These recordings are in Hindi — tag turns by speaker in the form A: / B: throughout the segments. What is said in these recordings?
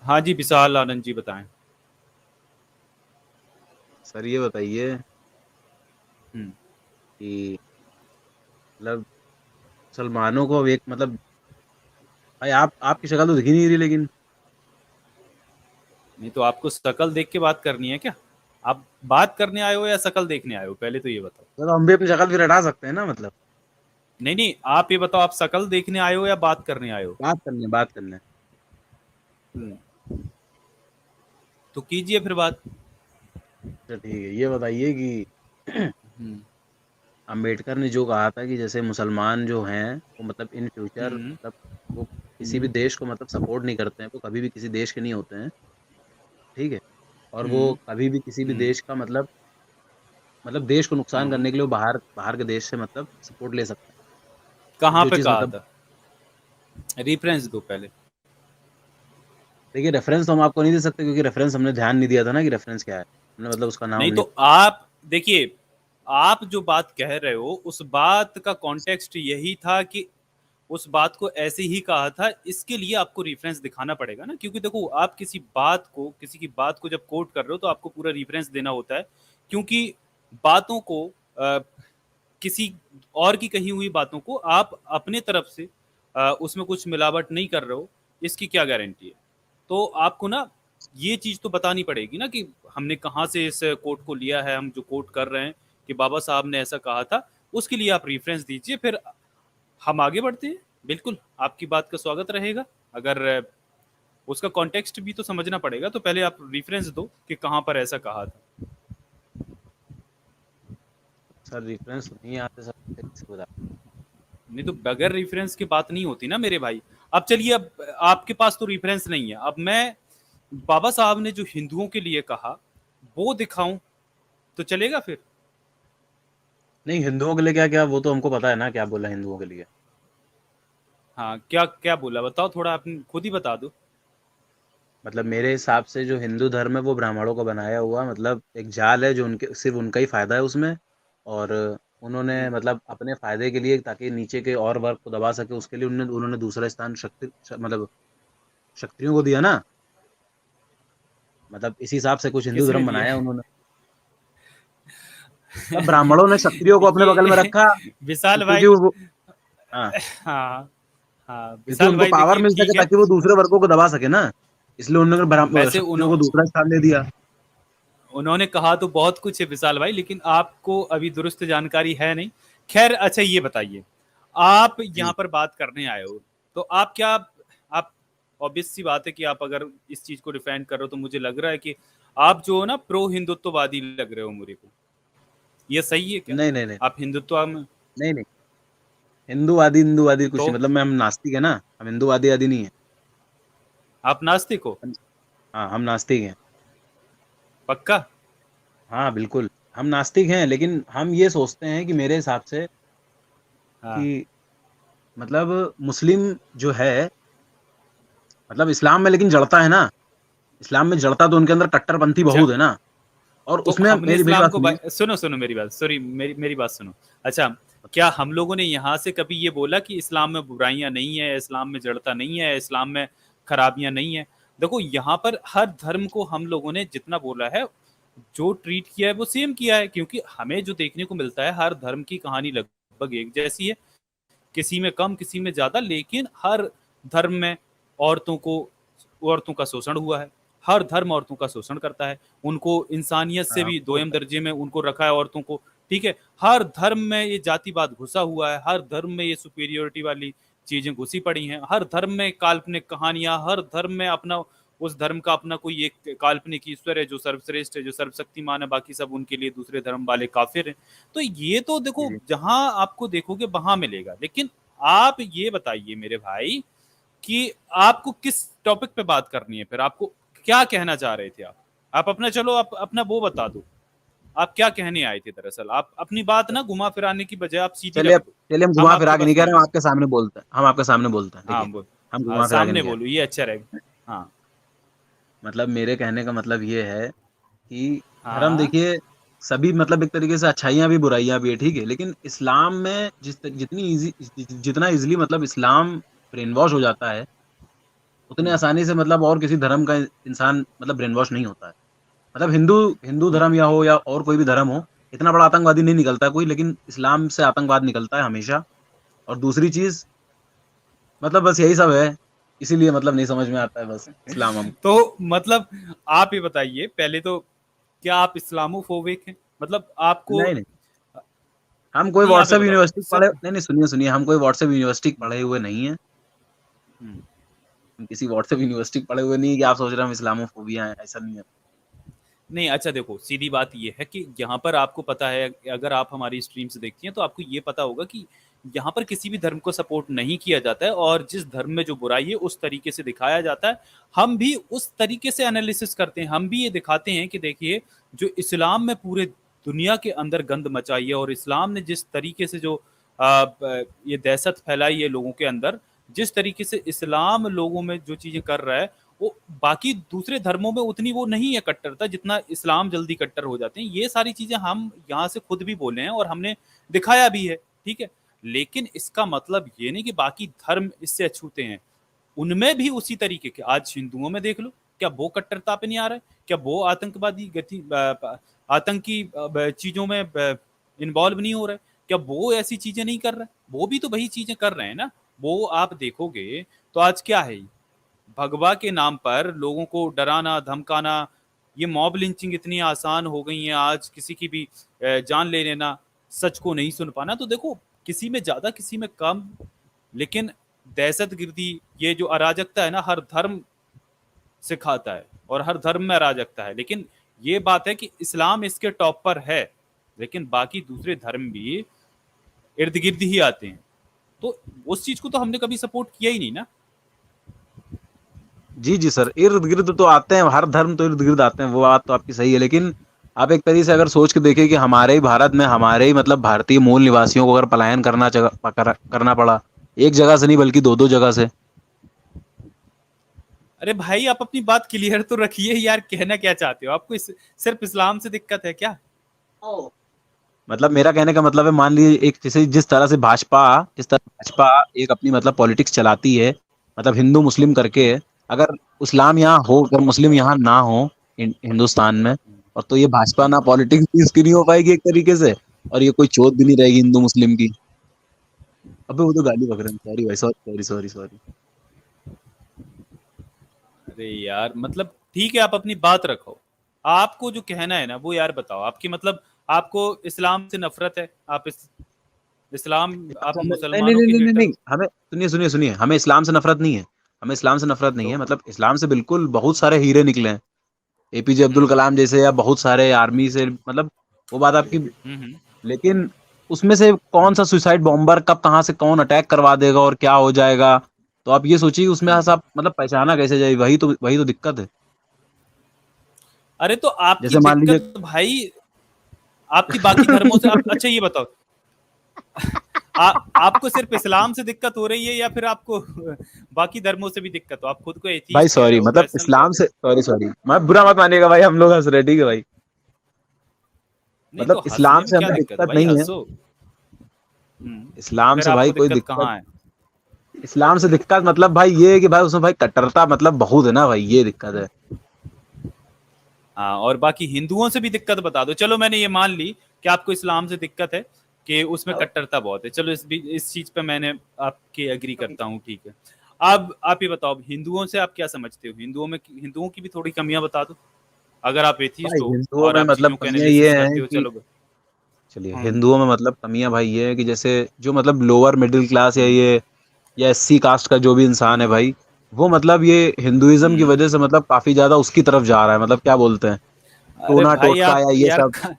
A: हाँ जी, विशाल आनंद जी बताएं।
B: सर ये बताइए
A: हम्म।
B: कि मतलब मुसलमानों को अब एक मतलब भाई आप आपकी शक्ल तो दिख ही नहीं रही लेकिन।
A: नहीं तो आपको शक्ल देख के बात करनी है क्या? आप बात करने आए हो या शक्ल देखने आए हो, पहले तो ये बताओ।
B: तो हम भी अपनी शक्ल फिर हटा सकते हैं ना मतलब।
A: नहीं नहीं, आप ये बताओ, आप शक्ल देखने आए हो या बात करने आए हो?
B: बात करने हैं।
A: हम्म, तो कीजिए फिर बात।
B: अच्छा ठीक है, ये बताइए कि
A: हम्म।
B: अम्बेडकर ने जो कहा था कि जैसे मुसलमान जो हैं वो मतलब इन फ्यूचर
A: हम्म।
B: मतलब वो किसी भी
A: हम्म।
B: देश को मतलब सपोर्ट नहीं करते हैं, वो कभी भी किसी देश के नहीं होते हैं। ठीक है। और वो
A: हम्म।
B: कभी भी किसी भी
A: हम्म।
B: देश का मतलब देश को नुकसान
A: हम्म।
B: करने के लिए वो बाहर बाहर के देश से मतलब सपोर्ट ले सकते हैं
A: कहाँ
B: जो
A: पे
B: चीज़
A: कहा
B: मतलब।
A: था? रेफरेंस दो पहले।
B: देखिए रेफरेंस तो हम आपको नहीं दे सकते क्योंकि रेफरेंस हमने ध्यान नहीं दिया था ना कि रेफरेंस क्या है, हमने मतलब उसका नाम
A: नहीं
B: नहीं।
A: तो आप देखिए, आप जो बात कह रहे हो उस बात का कॉन्टेक्स्ट यही था कि उस बात को ऐसे ही कहा था, इसके लिए आपको रेफरेंस दिखाना पड़ेगा ना, क्योंकि देखो आप किसी की बात को जब कोट कर रहे हो तो आपको पूरा रेफरेंस देना होता है, क्योंकि बातों को किसी और की कही हुई बातों को आप अपने तरफ से उसमें कुछ मिलावट नहीं कर रहे हो, इसकी क्या गारंटी है? तो आपको ना ये चीज तो बतानी पड़ेगी ना कि हमने कहाँ से इस कोट को लिया है, हम जो कोट कर रहे हैं कि बाबा साहब ने ऐसा कहा था, उसके लिए आप रेफरेंस दीजिए, फिर हम आगे बढ़ते हैं। बिल्कुल आपकी बात का स्वागत रहेगा। अगर उसका कॉन्टेक्स्ट भी तो समझना पड़ेगा, तो पहले आप रेफरेंस दो कि कहाँ पर ऐसा कहा था।
B: सर रेफरेंस नहीं आते सर, कैसे बता।
A: नहीं तो बगैर रेफरेंस की बात नहीं होती ना मेरे भाई। अब चलिए, अब आपके पास तो रेफरेंस नहीं है, अब मैं बाबा साहब ने जो हिंदुओं के लिए कहा वो दिखाऊं तो चलेगा फिर?
B: नहीं हिंदुओं के लिए क्या क्या वो तो हमको पता है ना क्या बोला हिंदुओं के लिए।
A: हाँ, क्या क्या बोला बताओ, थोड़ा आप खुद ही बता दो।
B: मतलब मेरे हिसाब से जो हिंदू धर्म है वो ब्राह्मणों का बनाया हुआ मतलब एक जाल है जो उनके सिर्फ उनका ही फायदा है उसमें। और उन्होंने
A: हम्म।
B: मतलब अपने फायदे के लिए ताकि नीचे के और वर्ग को दबा सके उसके लिए उन्होंने उन्होंने दूसरा स्थान मतलब क्षत्रियों को दिया ना। मतलब इस हिसाब से कुछ हिंदू
A: किसने
B: धर्म
A: दिया?
B: बनाया उन्होंने। तब ब्राह्मणों ने क्षत्रियों को अपने बगल में
A: देखिए
B: रखा
A: विशाल
B: क्योंकि
A: भाई।
B: वो हाँ
A: हाँ। हाँ
B: क्योंकि
A: विशाल
B: उनको
A: भाई,
B: पावर
A: देखिए
B: मिल सके
A: ठीक है।
B: ताकि वो दूसरे वर्गों को दबा सके ना। इसलिए उन्होंने
A: वैसे
B: क्षत्रियों को दूसरा स्थान दे दिया।
A: उन्होंने कहा तो बहुत कुछ है विशाल भाई, लेकिन आपको अभी दुरुस्त जानकारी है नहीं। खैर, अच्छा ये बताइए, आप यहाँ
B: जी।
A: पर बात करने आए हो, तो आप क्या, आप ऑब्वियस सी बात है कि आप अगर इस चीज को डिफेंड कर रहे हो तो मुझे लग रहा है कि आप जो हो ना प्रो हिंदुत्ववादी लग रहे हो मेरे को। ये सही है क्या?
B: नहीं नहीं नहीं
A: आप हिंदुत्व में?
B: नहीं नहीं हिंदूवादी कुछ
A: तो
B: नहीं मतलब मैं हम नास्तिक है ना। हम हिंदूवादी आदि नहीं है।
A: आप नास्तिक हो?
B: हाँ हम नास्तिक हैं।
A: पक्का?
B: हाँ बिल्कुल। हम नास्तिक हैं लेकिन हम ये सोचते हैं कि मेरे हिसाब से
A: हाँ।
B: कि मतलब मुस्लिम जो है मतलब इस्लाम में लेकिन जड़ता है ना। इस्लाम में जड़ता तो उनके अंदर कट्टरपंथी
A: ज,
B: बहुत है ना। और
A: तो
B: उसमें
A: हमने
B: मेरी
A: इस्लाम
B: बात
A: को
B: सुनिए।
A: सुनो सुनो मेरी बात, सॉरी, मेरी मेरी बात सुनो। अच्छा, क्या हम लोगों ने यहाँ से कभी ये बोला कि इस्लाम में बुराइयां नहीं है, इस्लाम में जड़ता नहीं है, इस्लाम में खराबियां नहीं है? देखो यहाँ पर हर धर्म को हम लोगों ने जितना बोला है, जो ट्रीट किया है वो सेम किया है, क्योंकि हमें जो देखने को मिलता है हर धर्म की कहानी लगभग एक जैसी है, किसी में कम किसी में ज्यादा, लेकिन हर धर्म में औरतों को औरतों का शोषण हुआ है। हर धर्म औरतों का शोषण करता है, उनको इंसानियत से
B: हाँ
A: भी
B: वो
A: दोयम दर्जे में उनको रखा है औरतों को। ठीक है। हर धर्म में ये जातिवाद घुसा हुआ है, हर धर्म में ये सुपीरियोरिटी वाली चीजें घुसी पड़ी हैं, हर धर्म में काल्पनिक कहानियां, हर धर्म में अपना, उस धर्म का अपना कोई एक काल्पनिक ईश्वर है जो सर्वश्रेष्ठ है, जो सर्वशक्तिमान है, बाकी सब उनके लिए दूसरे धर्म वाले काफिर हैं। तो ये तो देखो
B: जी।
A: जहां आपको देखोगे वहां मिलेगा, लेकिन आप ये बताइए मेरे भाई कि आपको किस टॉपिक पे बात करनी है, फिर आपको क्या कहना चाह रहे थे आप अपना, चलो आप अपना वो बता दो, आप क्या कहने आए थे दरअसल, आप अपनी बात ना घुमा फिराने की बजाय आप सीधी
B: चलिए
A: रख दो।
B: चलिए हम
A: हम
B: घुमा फिरा
A: आपकी
B: के
A: बात
B: नहीं कह
A: समझ
B: रहे, हम
A: गए।
B: आपके सामने बोलते हैं, हम आपके सामने बोलते हैं देखिए।
A: हाँ बोल।
B: हम
A: हाँ,
B: घुमा फिरा के नहीं
A: सामने
B: कह रहे।
A: बोलो, ये अच्छा रहेगा। हाँ।
B: मतलब मेरे कहने का मतलब ये है कि धर्म
A: हाँ।
B: देखिए सभी मतलब एक तरीके से अच्छाइयाँ भी बुराइयां भी है ठीक है, लेकिन इस्लाम में जितनी इजी जितना इजीली मतलब इस्लाम ब्रेन वॉश हो जाता है उतने आसानी से मतलब और किसी धर्म का इंसान मतलब ब्रेन वॉश नहीं होता है। मतलब हिंदू हिंदू धर्म या हो या और कोई भी धर्म हो, इतना बड़ा आतंकवादी नहीं निकलता कोई, लेकिन इस्लाम से आतंकवाद निकलता है हमेशा। और दूसरी चीज़ मतलब बस यही सब है, इसीलिए मतलब नहीं समझ में आता है बस इस्लाम हमको।
A: तो मतलब आप ये बताइए पहले तो, क्या आप इस्लामोफोबिक हैं? मतलब आपको,
B: नहीं, नहीं, हम कोई
A: नहीं आप ये
B: व्हाट्सएप
A: बताओ
B: यूनिवर्सिटी पढ़े
A: सिर्फ।
B: नहीं, नहीं, सुनिए, सुनिए, हम कोई व्हाट्सएप यूनिवर्सिटी पढ़े हुए नहीं हैं।
A: हम्म,
B: हम किसी व्हाट्सएप यूनिवर्सिटी पढ़े हुए नहीं है कि आप सोच रहे हैं हम इस्लामोफोबिया हैं, ऐसा नहीं है।
A: नहीं अच्छा देखो, सीधी बात ये है कि यहाँ पर आपको पता है, अगर आप हमारी स्ट्रीम से देखती हैं तो आपको ये पता होगा कि यहाँ पर किसी भी धर्म को सपोर्ट नहीं किया जाता है, और जिस धर्म में जो बुराई है उस तरीके से दिखाया जाता है। हम भी उस तरीके से एनालिसिस करते हैं, हम भी ये दिखाते हैं कि देखिए, जो इस्लाम में पूरे दुनिया के अंदर गंद मचाई है, और इस्लाम ने जिस तरीके से जो ये दहशत फैलाई है लोगों के अंदर, जिस तरीके से इस्लाम लोगों में जो चीजें कर रहा है, वो बाकी दूसरे धर्मों में उतनी वो नहीं है कट्टरता, जितना इस्लाम जल्दी कट्टर हो जाते हैं। ये सारी चीजें हम यहाँ से खुद भी बोले हैं और हमने दिखाया भी है, ठीक है। लेकिन इसका मतलब ये नहीं कि बाकी धर्म इससे अछूते हैं। उनमें भी उसी तरीके के, आज हिंदुओं में देख लो, क्या वो कट्टरता पे नहीं आ रहा है? क्या वो आतंकवादी गति आतंकी चीजों में इन्वॉल्व नहीं हो रहा है? क्या वो ऐसी चीजें नहीं कर रहा है? वो भी तो वही चीजें कर रहे हैं ना। वो आप देखोगे तो आज क्या है, भगवा के नाम पर लोगों को डराना धमकाना, ये मॉब लिंचिंग इतनी आसान हो गई है आज, किसी की भी जान ले लेना, सच को नहीं सुन पाना। तो देखो, किसी में ज्यादा किसी में कम, लेकिन दहशतगर्दी, ये जो अराजकता है ना, हर धर्म सिखाता है और हर धर्म में अराजकता है। लेकिन ये बात है कि इस्लाम इसके टॉप पर है, लेकिन बाकी दूसरे धर्म भी इर्द गिर्द ही आते हैं। तो उस चीज को तो हमने कभी सपोर्ट किया ही नहीं ना।
B: जी, जी सर, इर्द-गिर्द तो आते हैं, हर धर्म तो इर्द-गिर्द आते हैं, वो बात तो आपकी सही है। लेकिन आप एक तरीके से अगर सोच के देखें कि हमारे ही भारत में हमारे ही मतलब भारतीय मूल निवासियों को अगर पलायन करना पड़ा, एक जगह से नहीं बल्कि 2-2 जगह से।
A: अरे भाई, आप अपनी बात क्लियर तो रखिए यार, कहना क्या चाहते हो? आपको सिर्फ इस्लाम से दिक्कत है क्या?
B: मतलब मेरा कहने का मतलब है, मान लीजिए एक जैसे जिस तरह भाजपा एक अपनी मतलब पॉलिटिक्स चलाती है, मतलब हिंदू मुस्लिम करके, अगर इस्लाम यहाँ हो, अगर मुस्लिम यहाँ ना हो हिंदुस्तान में, और तो ये भाजपा ना पॉलिटिक्स भी इसकी नहीं हो पाएगी एक तरीके से, और ये कोई चोट भी नहीं रहेगी हिंदू मुस्लिम की। अबे वो तो गाली बक रहे हैं, सॉरी भाई, सॉरी, सॉरी, सॉरी।
A: अरे यार, मतलब ठीक है, आप अपनी बात रखो। आपको जो कहना है ना वो यार बताओ, आपकी मतलब आपको इस्लाम से नफरत है? इस्लाम, आप
B: नहीं, नहीं,
A: मुसलमानों
B: नहीं,
A: के
B: नहीं, नहीं,
A: हेटर
B: नहीं,
A: हो?
B: हमें सुनिए, सुनिए, सुनिए, हमें इस्लाम से नफरत नहीं है। हमें इस्लाम से नफरत नहीं है,
A: तो
B: मतलब इस्लाम से बिल्कुल बहुत सारे हीरे निकले हैं, एपीजे अब्दुल
A: हम्म
B: कलाम जैसे, या बहुत सारे आर्मी से मतलब, वो बात आपकी।
A: हम्म।
B: लेकिन उसमें से कौन सा सुसाइड बॉम्बर कब कहाँ से कौन अटैक करवा देगा और क्या हो जाएगा, तो आप ये सोचिए उसमें
A: हम्म।
B: ऐसा आप मतलब पहचाना कैसे जाए, वही तो दिक्कत है।
A: अरे तो आपकी
B: जैसे मान लीजिए
A: दिक्कत भाई, आपकी बाकी धर्मों से, आप अच्छा ये बताओ, आपको सिर्फ इस्लाम से दिक्कत हो रही है या फिर आपको बाकी धर्मों से भी दिक्कत हो? आप खुद को
B: भाई
A: एथीस्ट कह
B: सॉरी,
A: रहे हो,
B: मतलब
A: रैशनल कह
B: इस्लाम
A: रहे हो।
B: से सॉरी, सॉरी, मैं बुरा मत मानिएगा भाई, हम लोग हंस रहे, ठीक है भाई।
A: नहीं तो
B: मतलब इस्लाम
A: हंसने में
B: से
A: क्या
B: हमें
A: दिक्कत है
B: दिक्कत
A: भाई,
B: नहीं है।
A: हंसो।
B: इस्लाम
A: फिर
B: से भाई
A: आपको
B: कोई
A: दिक्कत
B: दिक्कत,
A: कहाँ है?
B: इस्लाम से दिक्कत मतलब भाई ये है कि भाई उसमें भाई कट्टरता मतलब बहुत है ना भाई, ये दिक्कत है।
A: हाँ, और बाकी हिंदुओं से भी दिक्कत बता दो। चलो मैंने ये मान ली कि आपको इस्लाम से दिक्कत है, कि उसमें कट्टरता बहुत है। चलो इस चीज पे मैंने आपके एग्री करता हूँ, ठीक है। अब आप ये बताओ, अब हिंदुओं से आप क्या समझते हो? हिंदुओं की भी थोड़ी कमियां बता दो, अगर आप एथीस्ट
B: भाई
A: हो
B: हिंदुओं
A: और
B: में
A: आप
B: मतलब
A: चीजों का
B: कमियां ये
A: एनालिसिस
B: हैं
A: करते हो।
B: कि,
A: चलो।
B: चलिए,
A: हम्म
B: हिंदुओं में मतलब कमियां भाई ये है कि जैसे जो मतलब लोअर मिडिल क्लास या एससी कास्ट का जो भी इंसान है भाई, वो मतलब ये हिंदुइज्म की
A: हम्म।
B: वजह से मतलब काफी ज्यादा उसकी तरफ जा रहा है, मतलब क्या बोलते हैं,
A: अरे
B: टोना
A: भाई
B: टोटका
A: आप
B: या ये
A: यार
B: सब,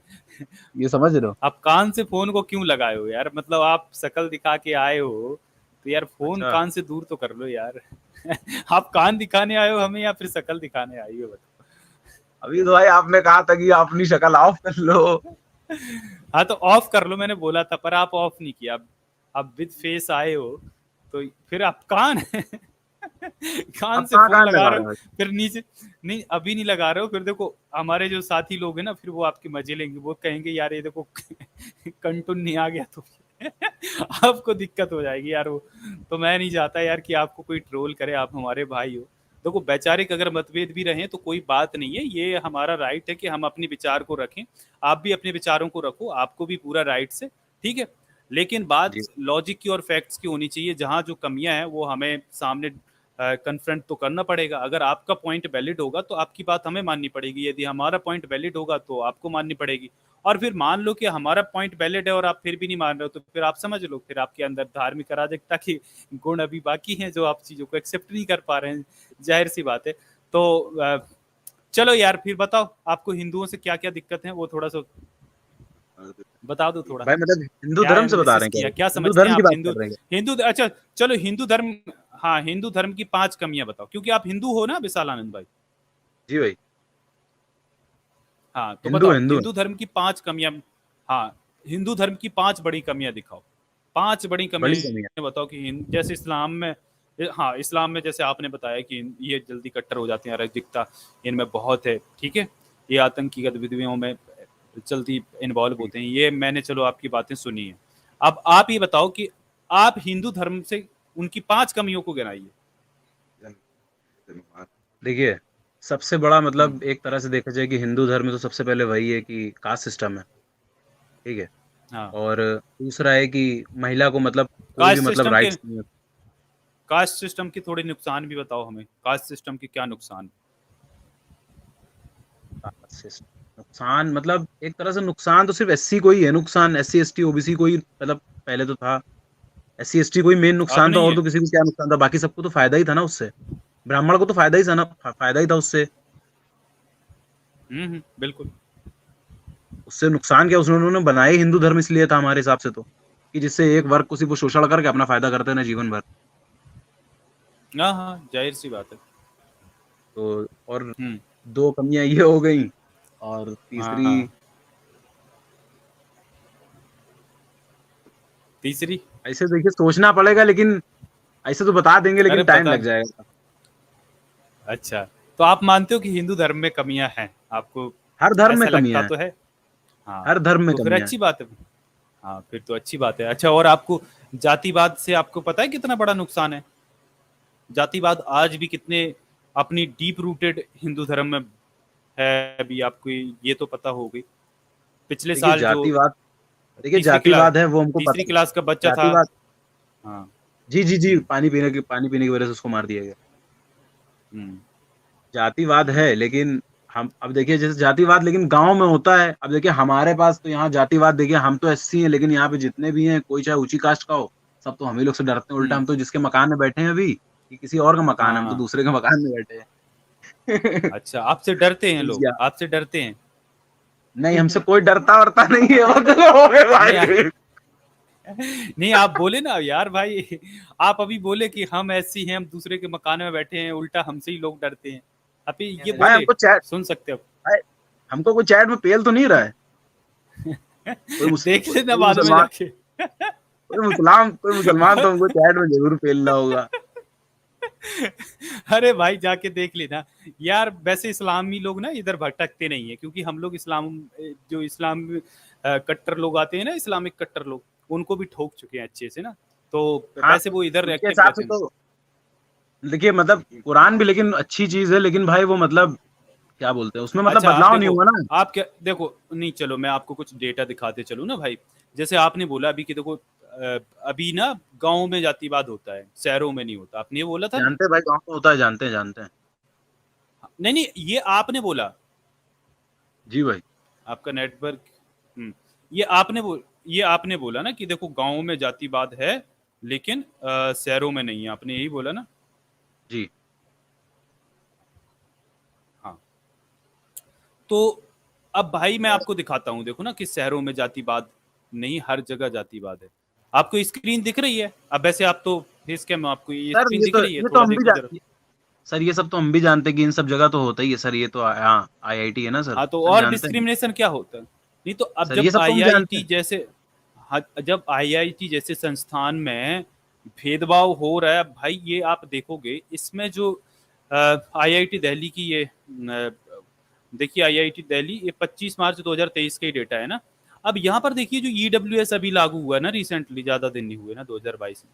B: ये समझ रहे हो।
A: आप कान से फोन को क्यों लगाए हो यार? मतलब आप शक्ल दिखा के आए हो, तो यार फोन
B: अच्छा,
A: कान से दूर तो कर लो यार। आप कान दिखाने आए हो हमें या फिर शक्ल दिखाने आई हो, बताओ?
B: अभी तो भाई आपने कहा था कि अपनी शक्ल ऑफ कर लो।
A: हाँ तो ऑफ कर लो, मैंने बोला था, पर आप ऑफ नहीं किया। आप विद फेस आए हो, तो फिर आप कान
B: अब
A: कान से
B: कहाँ
A: फोन
B: कहाँ
A: लगा
B: लगा
A: रहे
B: रहे
A: हो,
B: हो भाई?
A: फिर नीचे। नहीं अभी नहीं लगा रहे हो, फिर देखो हमारे जो साथी लोग हैं ना, फिर वो आपके मजे लेंगे, वो कहेंगे यार ये देखो कंटून नहीं आ गया तो आपको दिक्कत हो जाएगी यार वो। तो मैं नहीं चाहता यार कि आपको कोई ट्रोल करे, आप हमारे भाई हो। देखो वैचारिक अगर मतभेद भी रहे तो कोई बात नहीं है, ये हमारा राइट है कि हम अपने विचार को रखें, आप भी अपने विचारों को रखो, आपको भी पूरा राइट से, ठीक है। लेकिन बात
B: जी
A: लॉजिक की और फैक्ट्स की होनी चाहिए, जहां जो कमियां हैं वो हमें सामने कन्फ्रंट तो करना पड़ेगा। अगर आपका पॉइंट वैलिड होगा तो आपकी बात हमें माननी पड़ेगी, यदि हमारा पॉइंट वैलिड होगा तो आपको माननी पड़ेगी। और फिर मान लो कि हमारा पॉइंट वैलिड है और आप फिर भी नहीं मान रहे हो, तो फिर आप समझ लो फिर आपके अंदर धार्मिक अराजकता के गुण अभी बाकी हैं, जो आप चीजों को एक्सेप्ट नहीं कर पा रहे हैं, जाहिर सी बात है। तो चलो यार फिर बताओ, आपको हिंदुओं से क्या क्या दिक्कत है वो थोड़ा सा बता दो थोड़ा।
B: भाई, मतलब हिंदू
A: क्या
B: धर्म से बता रहे
A: एनालिसिस
B: हैं क्या?
A: किया, क्या
B: हिंदू
A: समझते हैं
B: धर्म की
A: आप
B: बात
A: हिंदू?
B: कर रहे हैं?
A: हिंदू अच्छा, चलो हिंदू धर्म, हाँ हिंदू धर्म की 5 कमियां बताओ, क्योंकि आप हिंदू हो ना विशाल आनंद भाई।
B: जी भाई,
A: हाँ तो
B: हिंदू
A: बताओ
B: हिंदू
A: हिंदू धर्म की 5 कमियां। हाँ, हिंदू धर्म की 5 बड़ी कमियां दिखाओ, 5 बड़ी
B: बड़ी कमी है।
A: कमियां बताओ कि जैसे इस्लाम में, हाँ इस्लाम में जैसे आपने बताया कि ये जल्दी कट्टर हो जाते हैं, अराजकता इनमें बहुत है, ठीक है, ये आतंकी गतिविधियों में जल्दी इन्वॉल्व
B: जी।
A: होते हैं, ये मैंने चलो आपकी बातें सुनी है। अब आप ये बताओ कि आप हिंदू धर्म से उनकी 5 कमियों को गिनाइए।
B: देखिए, सबसे बड़ा
A: हम्म,
B: मतलब एक तरह से देखा जाए कि हिंदू धर्म में तो सबसे पहले वही है कि कास्ट सिस्टम है, ठीक है।
A: हाँ।
B: और दूसरा है कि महिला को मतलब कोई भी
A: कास्ट
B: मतलब
A: सिस्टम के,
B: राइट्स नहीं है।
A: कास्ट सिस्टम के थोड़े नुकसान भी बताओ हमें, कास्ट सिस्टम के क्या नुकसान?
B: कास्ट सिस्टम नुकसान मतलब एक तरह से नुकसान तो सिर्फ एससी को ही है, नुकसान एससी एसटी ओबीसी को ही मतलब पहले तो था। एससी एसटी को ही मेन
A: अब
B: नुकसान था,
A: नहीं
B: और
A: है।
B: तो किसी को क्या नुकसान था? बाकी सबको तो फायदा ही था ना उससे। ब्राह्मण को तो फायदा ही था ना, फायदा ही था उससे।
A: बिल्कुल।
B: उससे नुकसान क्या? उसने उन्होंने बनाया ही हिंदू धर्म इसलिए था हमारे हिसाब से तो, कि जिससे एक वर्ग को सिर्फ वो शोषण करके अपना फायदा करते ना जीवन भर।
A: हाँ हाँ, जाहिर सी बात है।
B: तो और
A: हम्म।
B: दो कमियां ये हो गई, और
A: हाँ
B: तीसरी,
A: हाँ, तीसरी।
B: ऐसे देखिए सोचना पड़ेगा, लेकिन ऐसे तो बता देंगे
A: अरे
B: लेकिन टाइम
A: बता।
B: लग जाएगा।
A: अच्छा, तो आप मानते हो कि हिंदू धर्म में कमियां हैं, आपको
B: हर धर्म में
A: ऐसा लगता
B: कमियां हैं।
A: तो है? हाँ,
B: हर धर्म में
A: तो फिर
B: कमियां हैं।
A: अच्छी बात है। हाँ फिर तो अच्छी बात है। अच्छा, और आपको जातिवाद से आपको पता है कितना बड़ा नुकसान है? जातिवाद आज भी कितने अपनी डीप रूटेड हिंदू धर्म में है, अभी आपको ये तो पता होगी। पिछले
B: देखिए
A: साल जो
B: जातिवाद, देखिए
A: तीसरी क्लास
B: जातिवाद है वो हमको
A: तीसरी
B: पता है।
A: क्लास का बच्चा था।
B: जातिवाद,
A: हाँ।
B: जी जी जी,
A: हम्म।
B: पानी पीने की वजह से उसको मार दिया गया।
A: हम्म।
B: जातिवाद है, लेकिन हम अब देखिए जैसे जातिवाद लेकिन गांव में होता है। अब देखिए हमारे पास तो यहाँ जातिवाद, देखिए हम तो एससी हैं, लेकिन यहाँ पे जितने भी हैं कोई चाहे ऊंची कास्ट का हो, सब तो हम ही लोग से डरते हैं। उल्टा
A: हम्म।
B: हम तो जिसके मकान में बैठे हैं अभी, कि किसी और का मकान है,
A: हाँ
B: हम तो
A: हाँ।
B: दूसरे के मकान में बैठे हैं।
A: अच्छा, आपसे डरते हैं
B: समझ
A: लोग,
B: गया?
A: आपसे डरते हैं?
B: नहीं, हमसे कोई डरता वरता नहीं है, वो तो हो गए
A: नहीं
B: भाई।
A: नहीं, आप बोले ना यार भाई, आप अभी बोले कि हम ऐसी हैं, हम दूसरे के मकान में बैठे हैं, उल्टा हमसे ही लोग डरते हैं। आप ये
B: भाई
A: बोले,
B: हमको चैट,
A: सुन सकते हो?
B: भाई हमको कोई चैट में पेल तो नहीं रहा है?
A: देख लेना
B: कोई
A: बाद में
B: मुसलमान,
A: जाके।
B: कोई मुसलमान तो हमको चैट में जरूर पेल रहा होगा।
A: अरे भाई जाके देख लेना यार। वैसे इस्लामी लोग ना इधर भटकते नहीं है, क्योंकि हम लोग इस्लाम, जो इस्लाम कट्टर लोग आते हैं ना, इस्लामिक कट्टर लोग, उनको भी ठोक चुके हैं अच्छे से ना। तो
B: हाँ,
A: वैसे वो इधर
B: उनके
A: एक्टिव
B: हिसाब
A: रहते
B: से
A: हैं।
B: तो देखिए मतलब कुरान भी लेकिन अच्छी चीज है, लेकिन भाई वो मतलब क्या बोलते हैं उसमें मतलब
A: अच्छा, आप
B: बदलाव नहीं
A: देखो,
B: हुआ ना।
A: आप क्या देखो, नहीं चलो मैं आपको कुछ डेटा दिखाते चलूँ ना भाई। जैसे आपने बोला अभी कि देखो अभी ना गांव में जातिवाद होता है, शहरों में नहीं होता, आपने ये बोला था ना?
B: जानते हैं भाई, गाँव में होता है, जानते हैं जानते हैं।
A: नहीं नहीं, ये आपने बोला,
B: जी भाई।
A: आपका नेटवर्क। हम्म, ये ये आपने बोला ना कि देखो गांव में जातिवाद है, लेकिन शहरों में नहीं है, आपने यही बोला ना?
B: जी
A: हाँ। तो अब भाई मैं आपको दिखाता हूँ, देखो ना कि शहरों में जातिवाद नहीं, हर जगह जातिवाद है। आपको स्क्रीन दिख रही है? अब वैसे आप तो फेस कैम, आपको ये
B: सर,
A: स्क्रीन दिख रही है?
B: ये तो
A: थोड़ा
B: हम भी
A: देखो जरा।
B: सर ये सब तो हम भी जानते हैं कि इन सब जगह तो होता ही है सर। ये तो हाँ आईआईटी है ना सर,
A: हाँ, तो
B: सर
A: और
B: जानते हैं।
A: डिस्क्रिमिनेशन क्या होता है? नहीं तो अब
B: सर ये
A: जब
B: सब तो हम जानते
A: आईआईटी
B: हैं।
A: जैसे, हाँ, जब आईआईटी जैसे संस्थान में भेदभाव हो रहा है भाई, ये आप देखोगे इसमें जो आईआईटी दिल्ली की ये देखिए, आईआईटी दिल्ली ये 25 मार्च 2023 का ही डेटा है ना। अब यहाँ पर देखिए जो ईडब्ल्यूएस अभी लागू हुआ है ना रिसेंटली, ज्यादा दिन नहीं हुए ना, 2022 में।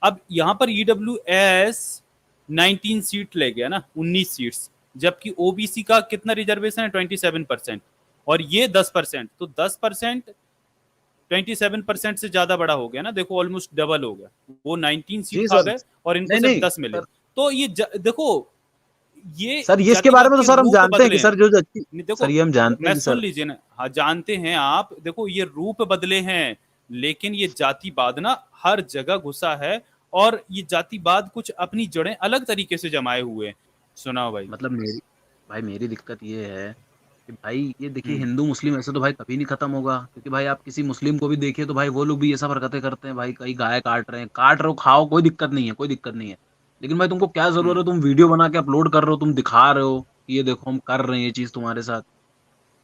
A: अब यहाँ पर ईडब्ल्यूएस 19 सीट ले गया ना, 19 सीट्स, जबकि ओबीसी का कितना रिजर्वेशन है, 27%, और ये 10%, तो 10% 27% से ज्यादा बड़ा हो गया ना, देखो ऑलमोस्ट डबल हो गया। वो 19 सीट
B: जी
A: खा
B: सर।
A: गए और इनको
B: नहीं
A: सिर्फ
B: नहीं
A: 10 मिले।
B: सर।
A: तो ये देखो, ये
B: सर ये इसके बारे
A: जातिवाद
B: में तो
A: के
B: सर हम
A: रूप
B: जानते हैं
A: बदले
B: कि
A: हैं।
B: सर जो जो
A: नहीं,
B: सर
A: देखो,
B: ये हम जानते हैं
A: मैं
B: कि
A: सुन
B: सर।
A: लीजिए ना, हाँ जानते हैं आप, देखो ये रूप बदले हैं, लेकिन ये जातिवाद ना हर जगह घुसा है, और ये जातिवाद कुछ अपनी जड़ें अलग तरीके से जमाए हुए हैं। सुनाओ भाई।
B: मतलब मेरी दिक्कत ये है कि भाई ये देखिए,
A: हम्म।
B: हिंदू मुस्लिम ऐसे तो भाई कभी नहीं खत्म होगा, क्योंकि भाई आप किसी मुस्लिम को भी देखिए तो भाई वो लोग भी ये सब हरकतें करते हैं भाई, कहीं गाय काट रहे हो, खाओ, कोई दिक्कत नहीं है, कोई दिक्कत नहीं है। लेकिन भाई तुमको क्या जरूरत
A: हम्म।
B: है, तुम वीडियो बना के अपलोड कर रहे हो, तुम दिखा रहे हो कि ये देखो हम कर रहे हैं ये चीज तुम्हारे साथ।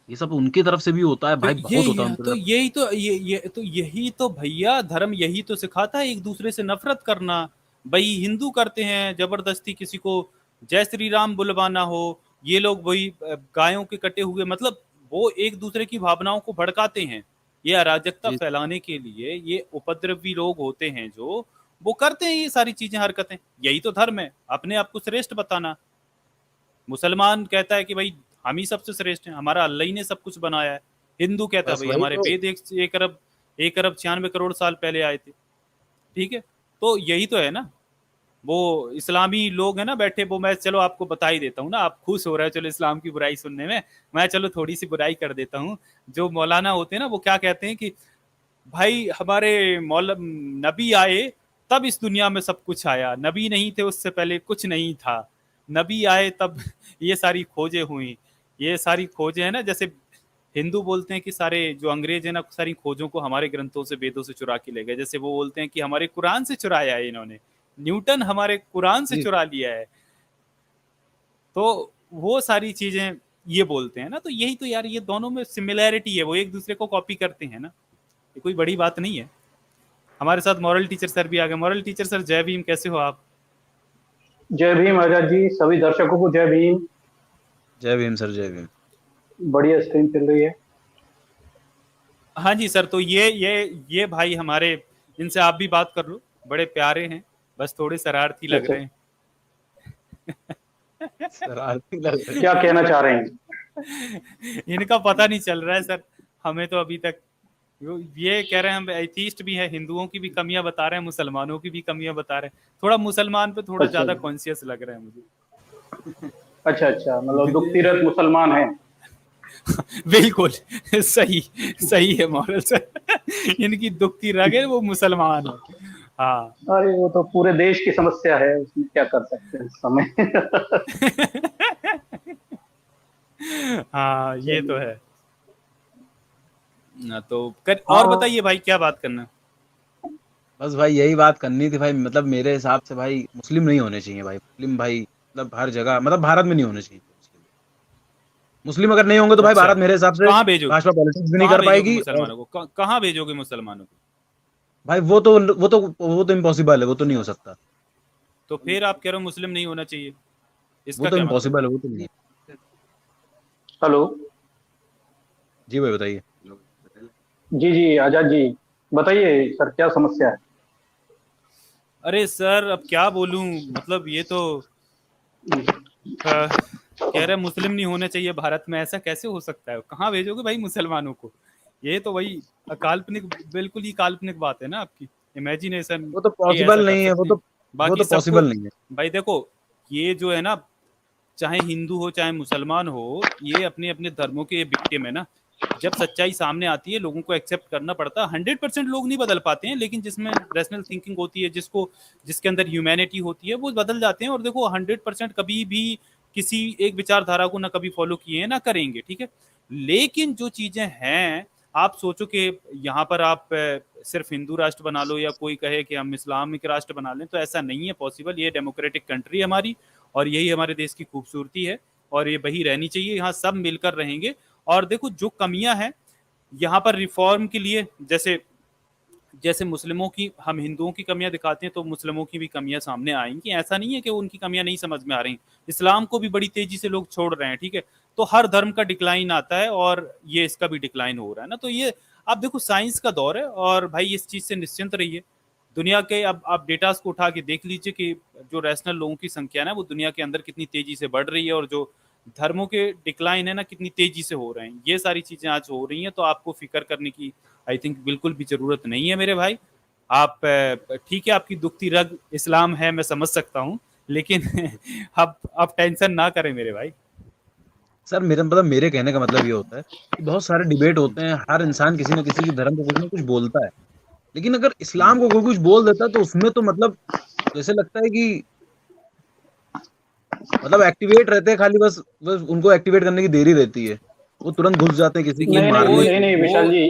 B: ये सब उनकी तरफ से भी होता है
A: तो
B: भाई, बहुत होता है
A: ये
B: उनकी
A: तो
B: तरफ।
A: यही तो यही तो भैया धर्म यही तो सिखाता है, एक दूसरे से नफरत करना। भाई हिंदू करते हैं जबरदस्ती किसी को जय श्री राम बुलवाना हो, ये लोग वही गायों के कटे हुए, मतलब वो एक दूसरे की भावनाओं को भड़काते हैं। ये अराजकता
B: जी
A: फैलाने के लिए ये उपद्रवी लोग होते हैं जो वो करते हैं ये सारी चीजें, हरकतें। यही तो धर्म है, अपने आप को श्रेष्ठ बताना। मुसलमान कहता है कि भाई हम ही सबसे श्रेष्ठ हैं, हमारा अल्लाह ही ने सब कुछ बनाया है। हिंदू कहता है
B: बस
A: भाई
B: वही
A: हमारे
B: तो।
A: वेद 1 अरब 96 करोड़ साल पहले आए थे। ठीक है, तो यही तो है ना। वो इस्लामी लोग हैं ना बैठे, वो मैं चलो आपको बता ही देता हूँ ना, आप खुश हो रहे हो चलो इस्लाम की बुराई सुनने में, मैं चलो थोड़ी सी बुराई कर देता हूँ। जो मौलाना होते हैं ना, वो क्या कहते हैं कि भाई हमारे मौल नबी आए तब इस दुनिया में सब कुछ आया, नबी नहीं थे उससे पहले कुछ नहीं था, नबी आए तब ये सारी खोजें हुई। ये सारी खोजें है ना, जैसे हिंदू बोलते हैं कि सारे जो अंग्रेज है ना, सारी खोजों को हमारे ग्रंथों से वेदों से चुरा के ले गए, जैसे वो बोलते हैं कि हमारे कुरान से चुराया है इन्होंने, न्यूटन हमारे कुरान से
B: जी
A: चुरा लिया है। तो वो सारी चीजें ये बोलते हैं ना, तो यही तो यार, ये दोनों में सिमिलैरिटी है, वो एक दूसरे को कॉपी करते हैं ना, ये कोई बड़ी बात नहीं है। हमारे साथ मॉरल टीचर सर भी आ गए। मॉरल टीचर सर जय भीम, कैसे हो आप?
C: जय भीम आजाद जी, सभी दर्शकों को जय भीम।
B: जय भीम सर, जय भीम।
C: बढ़िया स्क्रीन चल रही है।
A: हाँ जी सर, तो ये भाई हमारे, इनसे आप भी बात कर लो, बड़े प्यारे हैं, बस थोड़े शरारती लग
C: अच्छा,
A: रहे हैं।
B: सर आरती लग रही
C: क्या कहना चाह रहे हैं?
A: इनका पता नहीं चल रहा है सर, हमें तो अभी तक ये कह रहे हैं हम एथीस्ट भी है, हिंदुओं की भी कमियां बता रहे हैं, मुसलमानों की भी कमियां बता रहे हैं, थोड़ा मुसलमान पे थोड़ा
C: अच्छा
A: ज्यादा कॉन्शियस लग रहा है मुझे।
C: अच्छा अच्छा, मतलब दुखतीरथ मुसलमान हैं।
A: बिल्कुल सही, सही है मॉरल सर, इनकी दुखती रग है, वो मुसलमान है। हाँ।
C: अरे वो तो पूरे देश की समस्या है, उसमें क्या कर सकते हैं इस समय।
A: हाँ ये तो
C: चलिए।
A: है ना, तो कर और
C: हाँ,
A: बताइए भाई क्या बात करना।
B: बस भाई यही बात करनी थी भाई, मतलब मेरे हिसाब से भाई मुस्लिम नहीं होने चाहिए भाई, मुस्लिम भाई मतलब हर जगह, मतलब भारत में नहीं होने चाहिए मुस्लिम। मुस्लिम अगर नहीं होंगे तो भाई
A: अच्छा,
B: भारत मेरे हिसाब
A: तो
B: से
A: कहाँ भेजोगे,
B: भाजपा पॉलिटिक्स भी नहीं
A: कहाँ
B: कर
A: भेजोगे
B: पाएगी। और
A: मुसलमानों को, कहाँ भेजोगे मुसलमानों को?
B: भाई वो तो इम्पॉसिबल है, वो तो नहीं हो सकता।
A: तो फिर आप कह रहे हो मुस्लिम नहीं होना चाहिए,
B: वो
A: इसका
B: तो
A: क्या मतलब?
B: इम्पॉसिबल है, वो तो नहीं है।
C: हेलो।
B: जी भाई बताइए।
C: जी जी आजाद जी, बताइए सर, क्या समस्या है?
A: अरे सर अब क्या बोलूं, मतलब ये तो कह रहे मुस्लिम नहीं होने चाहिए भारत में, ऐसा कैसे हो सकता है, कहाँ भेजोगे भाई मुसलमानों को? ये तो वही काल्पनिक, बिल्कुल ही काल्पनिक बात है ना आपकी, इमेजिनेशन
B: वो तो
A: ही ऐसा
B: पॉसिबल
A: कर
B: नहीं है, वो
A: सकते हैं।
B: तो वो
A: बाकी
B: तो
A: सबको,
B: पॉसिबल नहीं है।
A: भाई देखो, ये जो है ना, चाहे हिंदू हो चाहे मुसलमान हो, ये अपने अपने धर्मों के विक्टिम है ना। जब सच्चाई सामने आती है लोगों को एक्सेप्ट करना पड़ता है। 100% लोग नहीं बदल पाते हैं, लेकिन जिसमें रैशनल थिंकिंग होती है, जिसके अंदर ह्यूमैनिटी होती है, वो बदल जाते हैं। और देखो 100% कभी भी किसी एक विचारधारा को ना कभी फॉलो किए हैं ना करेंगे, ठीक है। लेकिन जो चीजें हैं, आप सोचो कि यहाँ पर आप सिर्फ हिंदू राष्ट्र बना लो, या कोई कहे कि हम इस्लामिक राष्ट्र बना लें, तो ऐसा नहीं है पॉसिबल। ये डेमोक्रेटिक कंट्री है हमारी, और यही हमारे देश की खूबसूरती है, और ये वही रहनी चाहिए, यहाँ सब मिलकर रहेंगे। और देखो जो कमियां हैं यहाँ पर रिफॉर्म के लिए, जैसे जैसे मुस्लिमों की, हम हिंदुओं की कमियां दिखाते हैं तो मुस्लिमों की भी कमियां सामने आएंगी, ऐसा नहीं है कि उनकी कमियां नहीं समझ में आ रही। इस्लाम को भी बड़ी तेजी से लोग छोड़ रहे हैं, ठीक है। तो हर धर्म का डिक्लाइन आता है, और ये इसका भी डिक्लाइन हो रहा है ना। तो ये आप देखो, साइंस का दौर है, और भाई इस चीज से निश्चिंत रहिए, दुनिया के, अब आप डेटास को उठा के देख लीजिए कि जो रैशनल लोगों की संख्या है ना वो दुनिया के अंदर कितनी तेजी से बढ़ रही है, और जो धर्मों के डिक्लाइन है ना कितनी तेजी से हो रहे हैं। ये सारी चीजें आज हो रही हैं, तो आपको फिक्र करने की आई थिंक बिल्कुल भी जरूरत नहीं है मेरे भाई। आप ठीक है, आपकी दुखती रग इस्लाम है, मैं समझ सकता हूँ, लेकिन आप टेंशन ना करें मेरे भाई।
B: सर मेरा मतलब, मेरे कहने का मतलब ये होता है कि बहुत सारे डिबेट होते हैं, हर इंसान किसी न किसी की धर्म को कुछ ना कुछ बोलता है, लेकिन अगर इस्लाम को कोई कुछ बोल देता है तो उसमें तो मतलब जैसे लगता है कि मतलब एक्टिवेट रहते हैं, खाली बस बस उनको एक्टिवेट करने की देरी रहती है, वो तुरंत घुस जाते हैं किसी की
C: नहीं
B: मारने।
C: नहीं नहीं विशाल जी,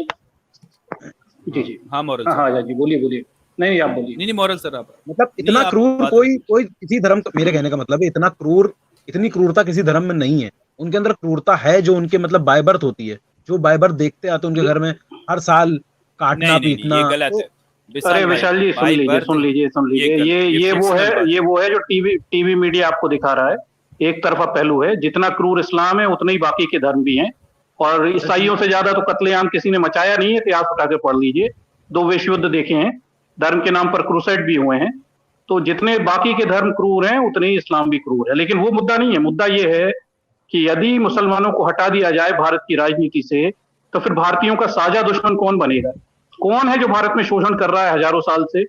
C: जी जी,
A: हाँ मॉरल
C: हाँ
A: सर।
C: हाँ जी, बोलिए बोलिए। नहीं नहीं, आप बोलिए।
A: नहीं मॉरल सर आप
B: मतलब
A: नहीं,
B: इतना
A: आप
B: क्रूर
A: बात
B: कोई कोई किसी धर्म का, मेरे कहने का मतलब है इतना क्रूर, इतनी क्रूरता किसी धर्म में नहीं है। उनके अंदर क्रूरता है जो उनके मतलब बाय बर्थ होती है, जो बाय बर्थ देखते आते हैं उनके घर में हर साल काटना
A: नहीं नहीं नहीं,
B: पीटना।
A: ये गलत
B: तो
A: है
C: अरे
A: विशाल भाई।
C: विशाल जी, सुन
A: बाय
C: लीजिए
A: बर्थ
C: सुन लीजिए सुन
A: ये
C: लीजिए,
A: गलत, ये फिक्शनल बात
C: ये
A: है।
C: वो है जो टीवी टीवी मीडिया आपको दिखा रहा है, एक तरफा पहलू है। जितना क्रूर इस्लाम है उतने ही बाकी के धर्म भी हैं, और ईसाइयों से ज्यादा तो कत्लेआम किसी ने मचाया नहीं है। इतिहास उठा के पढ़ लीजिए, 2 विश्व युद्ध देखे हैं, धर्म के नाम पर क्रूसेड भी हुए हैं। तो जितने बाकी के धर्म क्रूर हैं उतने ही इस्लाम भी क्रूर है। लेकिन वो मुद्दा नहीं है। मुद्दा ये है कि यदि मुसलमानों को हटा दिया जाए भारत की राजनीति से, तो फिर भारतीयों का साझा दुश्मन कौन बनेगा? कौन है जो भारत में शोषण कर रहा है हजारों साल से?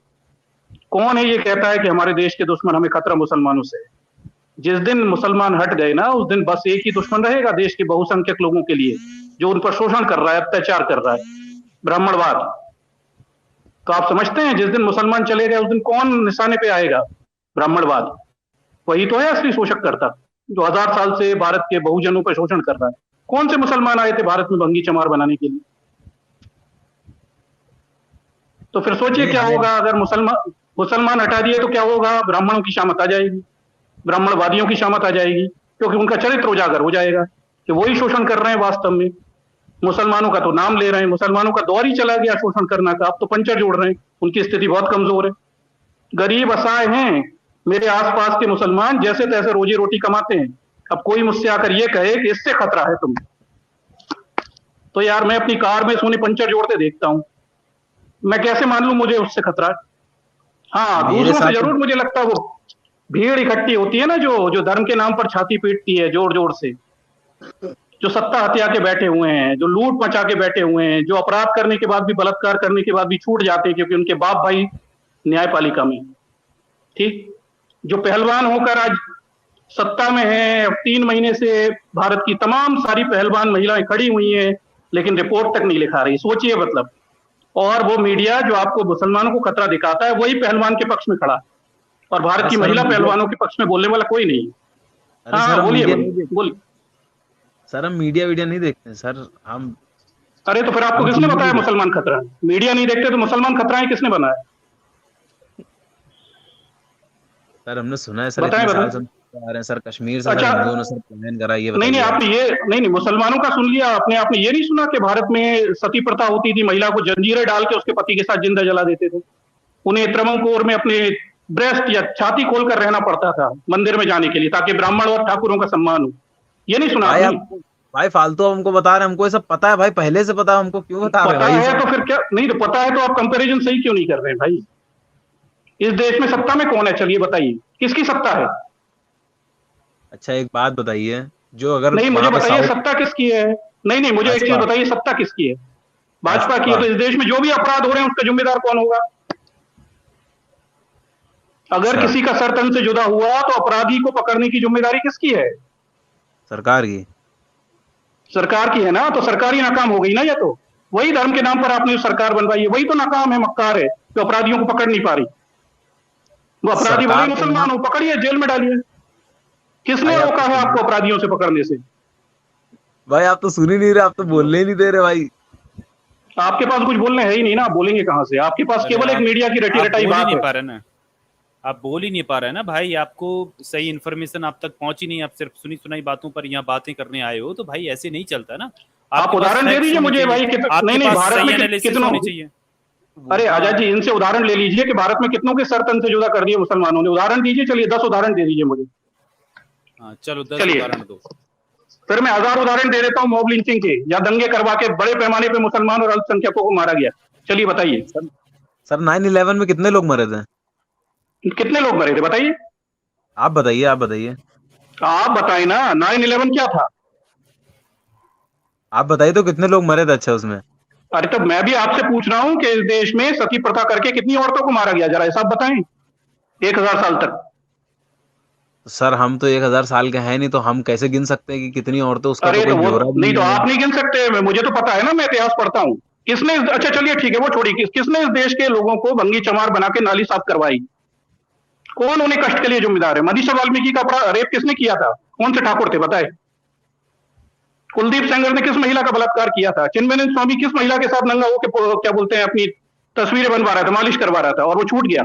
C: कौन है ये कहता है कि हमारे देश के दुश्मन, हमें खतरा मुसलमानों से? जिस दिन मुसलमान हट गए ना, उस दिन बस एक ही दुश्मन रहेगा देश के बहुसंख्यक लोगों के लिए, जो उन पर शोषण कर रहा है, अत्याचार कर रहा है, ब्राह्मणवाद। तो आप समझते हैं जिस दिन मुसलमान चले गए उस दिन कौन निशाने पे आएगा? ब्राह्मणवाद। वही तो है असली शोषक करता, जो 1000 साल से भारत के बहुजनों पर शोषण कर रहा है। कौन से मुसलमान आए थे भारत में भंगी चमार बनाने के लिए? तो फिर सोचिए
B: नहीं
C: क्या
B: है।
C: होगा अगर मुसलमान मुसलमान हटा दिए तो क्या होगा? ब्राह्मणों की शामत आ जाएगी, ब्राह्मणवादियों की शामत आ जाएगी, क्योंकि उनका चरित्र उजागर हो जाएगा कि वही शोषण कर रहे हैं वास्तव में। मुसलमानों का तो नाम ले रहे हैं, मुसलमानों का दौर ही चला गया शोषण करना का। अब तो पंचर जोड़ रहे हैं, उनकी स्थिति बहुत कमजोर है। गरीब असहाय हैं मेरे आसपास के मुसलमान, जैसे तैसे रोजी रोटी कमाते हैं। अब कोई मुझसे आकर ये कहे कि इससे खतरा है तुम्हें, तो यार मैं अपनी कार में सोने पंचर जोड़ते देखता हूं, मैं कैसे मान लूं मुझे उससे खतरा है? हाँ,
B: मेरे
C: दूसरों से
B: साथ
C: जरूर मुझे लगता है वो भीड़ इकट्ठी होती है ना, जो जो धर्म के नाम पर छाती पीटती है जोर जोर से, जो सत्ता हत्या के बैठे हुए हैं, जो लूट मचा के बैठे हुए हैं, जो अपराध करने के बाद भी, बलात्कार करने के बाद भी छूट जाते हैं क्योंकि उनके बाप भाई न्यायपालिका में, ठीक, जो पहलवान होकर आज सत्ता में है। 3 महीने से भारत की तमाम सारी पहलवान महिलाएं खड़ी हुई हैं, लेकिन रिपोर्ट तक नहीं लिखा रही। सोचिए मतलब। और वो मीडिया जो आपको मुसलमानों को खतरा दिखाता है वही पहलवान के पक्ष में खड़ा है, और भारत
B: अरे
C: की
B: सर हम
C: महिला
B: मीडिया,
C: पहलवानों के पक्ष में बोलने वाला कोई नहीं है।
B: अरे सर
C: हाँ,
B: हम
C: बोलिए
B: मीडिया
C: बोलिए
B: नहीं देख,
C: बोलिए।
B: सर हम मीडिया वीडिया नहीं देखते हैं सर। हम
C: अरे तो फिर आपको
B: हम
C: किसने
B: टीवी
C: बताया
B: भी देखते
C: मुसलमान खतरा है? मीडिया नहीं देखते तो मुसलमान खतरा है किसने बनाया?
B: सर, हमने सुना है सर,
C: बताएं
B: इतने साल से
C: बताएं।
B: हम आ रहे हैं सर, कश्मीर से सर
C: अच्छा,
B: हिंदुओं ने सर प्लान करा, ये
C: नहीं नहीं,
B: बताइए आप।
C: आपने ये नहीं नहीं, मुसलमानों का सुन लिया आपने। आपने ये नहीं सुना कि भारत में सती प्रथा होती थी, महिला को जंजीरें डाल के उसके पति के साथ जिंदा जला देते थे, उन्हें त्रमंकोर में अपने ब्रेस्ट या छाती खोलकर रहना पड़ता था मंदिर में जाने के लिए, ताकि ब्राह्मण और ठाकुरों का सम्मान हो। ये नहीं सुना
B: भाई
C: आपने?
B: आप, भाई फालतू आप हमको बता रहे हैं, हमको ये सब पता है भाई, पहले से पता है हमको, क्यों बता रहे हैं
C: पता
B: भाई ये
C: है
B: सब।
C: तो फिर क्या? नहीं तो पता है तो आप कंपैरिजन सही क्यों नहीं कर रहे हैं भाई? इस देश में सत्ता में कौन है? चलिए बताइए, किसकी सत्ता है?
B: अच्छा एक बात बताइए, जो अगर
C: नहीं, मुझे
B: वहां पे
C: बताइए
B: साउथ,
C: सत्ता किसकी है? नहीं नहीं, मुझे एक चीज
B: भाजपा,
C: बताइए, सत्ता किसकी है? भाजपा की है।
B: भाजपा।
C: तो इस देश में जो भी अपराध हो रहे हैं उसका जिम्मेदार कौन होगा? अगर
B: अच्छा,
C: किसी का सर तन से जुदा हुआ तो अपराधी को पकड़ने की जिम्मेदारी किसकी है?
B: सरकार की।
C: सरकार की है ना। तो सरकार ही नाकाम हो गई ना। या तो वही धर्म के नाम पर आपने जो सरकार बनवाई है वही तो नाकाम है, मक्कार है, जो अपराधियों को पकड़ नहीं पा रही। वो अपराधी भले ही
B: सरकार तो यहाँ,
C: मुसलमान हो, पकड़िए, जेल में डालिए। किसने
B: भाई आप
C: रोका
B: तो
C: है
B: सुन,
C: आपको अपराधियों से पकड़ने से?
B: भाई आप तो सुन ही नहीं रहे, आप तो बोलने ही नहीं दे रहे भाई।
C: आपके पास कुछ बोलने है ही नहीं ना, आप बोलेंगे कहां से? आपके पास
A: अरे
C: केवल एक मीडिया की रटी
A: आप
C: रटाई
A: बोल ही
C: बात
A: नहीं
C: है।
A: पा रहे ना, आप बोल ही नहीं पा रहे ना भाई, आपको सही इन्फॉर्मेशन आप तक पहुंची नहीं, आप सिर्फ सुनी सुनाई बातों पर यहाँ बातें करने आए हो, तो भाई ऐसे नहीं चलता ना।
C: आप
A: आपके पास
C: उदाहरण दे
A: फैक्ट्स
C: दीजिए
A: होने
C: मुझे
A: चाहिए,
C: भाई
A: आपके
C: नहीं नहीं,
A: पास
C: भारत
A: सही
C: में
A: एनालिसिस
C: कितनों,
A: होनी चाहिए।
C: अरे
B: हाँ,
C: आजाद जी, इनसे उदाहरण ले लीजिए कि भारत में कितनों के सर तन से जुदा कर दिए मुसलमानों ने। उदाहरण दीजिए, चलिए 10 उदाहरण दे दीजिए मुझे।
A: हाँ चलो 10
C: चलिए,
A: उदाहरण दो।
C: फिर मैं 1000 उदाहरण दे देता हूँ मॉब लिंचिंग के, या दंगे करवा के बड़े पैमाने पे मुसलमान और अल्पसंख्यकों को मारा गया। चलिए बताइए।
B: सर सर 9/11 में कितने लोग मरे थे?
C: कितने लोग मरे थे बताइए?
B: आप बताइए, आप बताइए,
C: आप बताइए ना, 9/11 क्या था?
B: आप बताइए तो कितने लोग मरे थे अच्छा उसमें?
C: अरे तो मैं भी आपसे पूछ रहा हूँ कि इस देश में सती प्रथा करके कितनी औरतों को मारा गया, जरा हिसाब बताएं 1000 साल तक।
B: सर हम तो 1000 साल के हैं नहीं, तो हम कैसे गिन सकते हैं कि कितनी औरतें? उसका तो
C: अरे तो
B: कोई
C: वो
B: ब्यौरा भी
C: नहीं, तो
B: नहीं है।
C: आप नहीं गिन सकते, मुझे तो पता है ना, मैं इतिहास पढ़ता हूँ। किसने, अच्छा चलिए ठीक है वो छोड़िए, किसने इस देश के लोगों को भंगी चमार बना के नाली साफ करवाई? कौन उन्हें कष्ट के लिए जिम्मेदार है? मनीषा वाल्मीकि का रेप किसने किया था? कौन से ठाकुर थे बताए? कुलदीप सेंगर ने किस महिला का बलात्कार किया था? चिन्मयानंद स्वामी किस महिला के साथ नंगा होकर क्या बोलते हैं अपनी तस्वीरें बनवा रहा था, मालिश करवा रहा था, और वो छूट गया?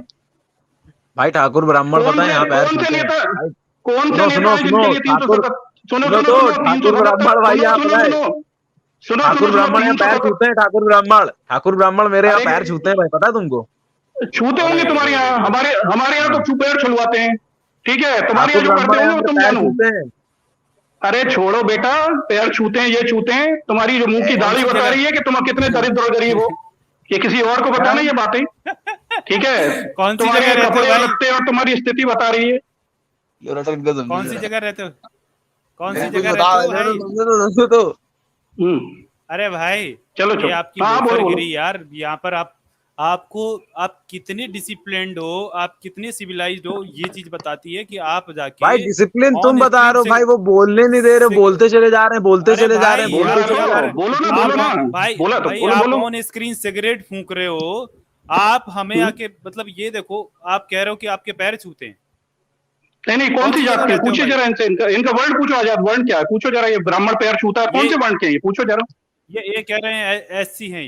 B: भाई ठाकुर ब्राह्मण पता है यहाँ पैर
C: कौन से
B: छूते हैं
C: नेता,
B: भाई।
C: कौन से
B: सुनो
C: नेता
B: सुनो
C: है
B: सुनो
C: जिनके लिए
B: ठाकुर,
C: 377, सुनो
B: सुनो
C: सुनो
B: तो
C: सुनो
B: ठाकुर
C: 377,
B: ब्राह्मण भाई
C: सुनो
B: यहाँ
C: सुनो
B: पता है,
C: सुनो सुनो
B: ठाकुर
C: सुनो सुनो
B: ब्राह्मण यहाँ पैर
C: 377।
B: छूते हैं, ठाकुर ब्राह्मण, ठाकुर ब्राह्मण मेरे यहाँ
C: अरे
B: पैर छूते हैं भाई, पता है तुमको?
C: छूते
A: अरे
C: होंगे
A: अरे
C: तुम्हारे
A: अरे
C: यहाँ,
A: अरे,
C: हमारे हमारे यहाँ तो
B: हाँ,
C: पैर छुलवाते हैं। ठीक है, तुम्हारे
B: ठाकुर
C: यहाँ जो करते
B: ब्राह्मण
C: होंगे
B: यहाँ
C: वो
B: मेरे
C: तुम
B: पैर
C: जानो।
B: छूते हैं।
C: अरे छोड़ो बेटा, पैर छूते हैं, ये छूते हैं, तुम्हारी जो मुंह की
A: कौन
C: दाढ़ी
A: सी
C: बता
A: जगह?
C: रही है कि तुम कितने दरिद्र और गरीब हो। ये किसी और को
B: क्या?
C: बताना ये बातें, ठीक है?
A: कौन सी जगह
C: तुम्हारे
A: रहते हो
C: कपड़े और
A: भाई?
C: लत्ते और तुम्हारी स्थिति बता रही है।
B: ये रटक इनको समझो
A: कौन सी
B: जरा।
A: जगह रहते हो? कौन सी
B: नहीं कुछ
A: जगह
B: बता,
A: रहते हो
B: समझो
A: भाई?
B: तो समझो तो।
C: हम्म,
A: अरे भाई,
C: चलो
A: ये
C: चलो,
A: आपकी
C: हाँ बोलो बोलो।
A: लोफरगिरी यार। यहाँ पर आपको आप कितने डिसिप्लिन्ड हो, आप कितने सिविलाइज्ड हो, ये चीज बताती है कि आप
B: भाई
A: जाके
B: डिसिप्लिन तुम
A: ऑन
B: बता
A: स्क्रीन
B: रहे हो
A: से,
B: भाई, वो बोलने नहीं दे रहे हो, बोलते चले जा रहे हैं, बोलते
A: अरे
B: चले जा रहे हैं,
A: भाई
C: बोलना
B: बोलते
A: आप
B: चले
C: तो
B: जा रहे
A: अगर
B: हैं।
C: बोलो ना,
A: आप
C: बोलो ना,
A: भाई
C: बोला तो
A: भाई
C: बोलो
A: आप
C: बोलो।
A: ऑन स्क्रीन सिगरेट फूंक रहे हो, आप हमें
C: हम्म,
A: आके मतलब ये देखो, आप कह रहे हो कि आपके पैर छूते हैं।
C: नहीं नहीं, कौन
A: कौन
C: सी
A: सी जगह
C: जात के?
A: रहते हो
C: पूछिए
A: भाई?
C: जरा इनसे, इनका वर्ण पूछो, आजाद वर्ण क्या है पूछो जरा, ये ब्राह्मण पैर छूता है, कौन
A: ये
C: से वर्ण के हैं ये पूछो जरा।
A: ये कह रहे हैं एससी हैं,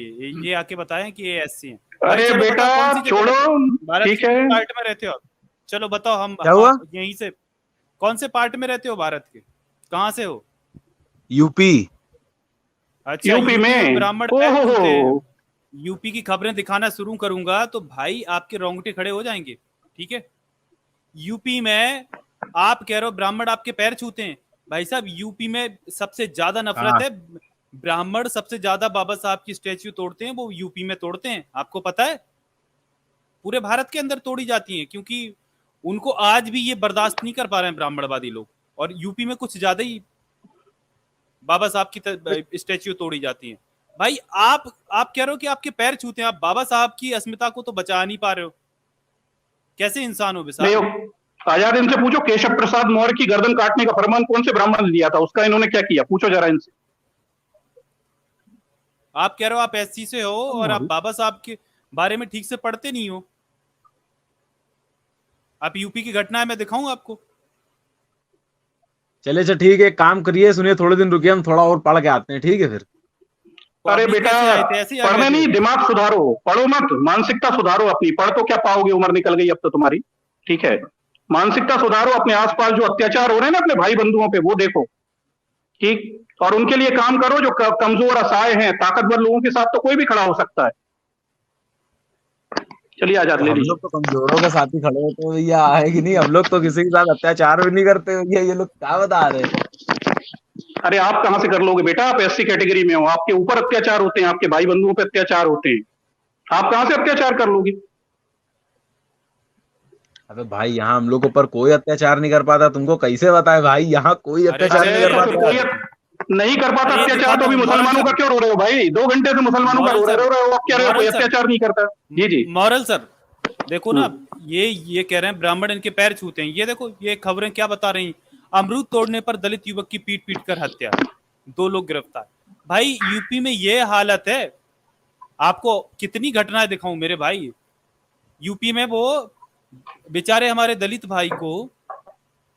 A: ये आके बताएं कि ये एससी हैं। भाई
C: अरे
A: चलो
C: बेटा
A: बताओ कौन सी जगह
C: छोड़ो,
A: रहते हो? भारत के
C: ठीक है।
A: किस पार्ट में रहते हो आप? चलो बताओ,
B: क्या
A: हम
B: हुआ?
A: यहीं से कौन से पार्ट में रहते हो भारत के? कहाँ से हो?
B: यूपी।
A: अच्छा,
C: यूपी
A: यूपी में
C: में,
A: ब्राह्मण
C: ओ
A: पैर छूते हैं।
C: हो।
A: यूपी की खबरें दिखाना शुरू करूंगा तो भाई आपके रोंगटे खड़े हो जाएंगे। ठीक है, यूपी में आप कह रहे हो ब्राह्मण आपके पैर छूते हैं। भाई साहब, यूपी में सबसे ज्यादा नफरत
B: हाँ
A: है, ब्राह्मण सबसे ज्यादा बाबा साहब की स्टैच्यू तोड़ते हैं, वो यूपी में तोड़ते हैं, आपको पता है? पूरे भारत के अंदर तोड़ी जाती हैं, क्योंकि उनको आज भी ये बर्दाश्त नहीं कर पा रहे हैं ब्राह्मणवादी लोग, और यूपी में कुछ ज्यादा ही बाबा साहब की स्टैच्यू तोड़ी जाती हैं। भाई आप कह रहे हो कि आपके पैर छूते हैं, आप बाबा साहब की अस्मिता को तो बचा नहीं पा रहे हो। कैसे इंसान हो बे
C: नहीं,
A: साहब?
C: आजाद इनसे पूछो, केशव प्रसाद मौर्य की गर्दन काटने का फरमान कौन से ब्राह्मण ने दिया था, उसका इन्होंने क्या किया, पूछो जरा इनसे।
A: आप कह रहे हो आप एससी से हो और आप बाबा साहब के बारे में ठीक से पढ़ते नहीं हो। आप यूपी की घटना है, मैं दिखाऊं आपको।
B: चले अच्छा ठीक है, एक काम करिए, सुनिए थोड़े दिन रुकिए, हम थोड़ा और पढ़ के आते हैं, ठीक है फिर।
A: तो
C: अरे
A: अभी
C: बेटा,
A: कैसे आए थे? ऐसे ही आ गए
C: पढ़ने
A: थे?
C: नहीं, दिमाग सुधारो, पढ़ो मत, मानसिकता सुधारो अपनी, पढ़ तो क्या पाओगे, उम्र निकल गई अब तो तुम्हारी। ठीक है, मानसिकता सुधारो, अपने आसपास जो अत्याचार हो रहे हैं ना अपने भाई बंधुओं पे, वो देखो, ठीक, और उनके लिए काम करो। जो कमजोर असहाय हैं, ताकतवर लोगों के साथ तो कोई भी खड़ा हो सकता है। चलिए आजाद
B: तो
C: ले
B: हम
C: लीजिए।
B: लोग तो कमजोरों के साथ ही खड़े होते हैं भैया, है कि नहीं? हम लोग तो किसी के साथ अत्याचार भी नहीं करते भैया, ये लोग क्या बता रहे हैं?
C: अरे आप कहां से कर लोगे बेटा, आप एससी कैटेगरी में हो, आपके ऊपर अत्याचार होते हैं, आपके भाई बंधुओं पे अत्याचार होते हैं, आप कहां से अत्याचार कर लोगे?
B: अबे भाई यहाँ हम लोग के ऊपर कोई अत्याचार नहीं कर पाता, तुमको कैसे बताए भाई, यहाँ कोई
A: अरे
B: अत्याचार नहीं
C: अरे
B: कर
C: तो फिर
B: पाता
C: कोई
B: है।
C: नहीं कर पाता
A: अरे ये
C: अत्याचार, तो
A: दिखाता
C: अभी
A: हूँ मॉरल
C: मुसलमानों का
A: सर।
C: क्यों रो रहे हो भाई? 2 घंटे से मुसलमानों का
A: मॉरल
C: रो
A: सर,
C: रहे हो, आप क्या रहे हो, कोई
A: मॉरल सर,
C: अत्याचार नहीं करता? जी जी।
A: मॉरल सर, देखो ना,
C: हम्म,
A: ये कह रहे हैं ब्राह्मण इनके पैर छूते हैं। ये देखो, ये खबरें क्या बता रही हैं? अमरूद तोड़ने पर दलित युवक की पीट पीट कर हत्या, 2 लोग गिरफ्तार। भाई यूपी में ये हालत है। आपको कितनी घटनाएं दिखाऊं मेरे भाई? यूपी में वो बेचारे हमारे दलित भाई को,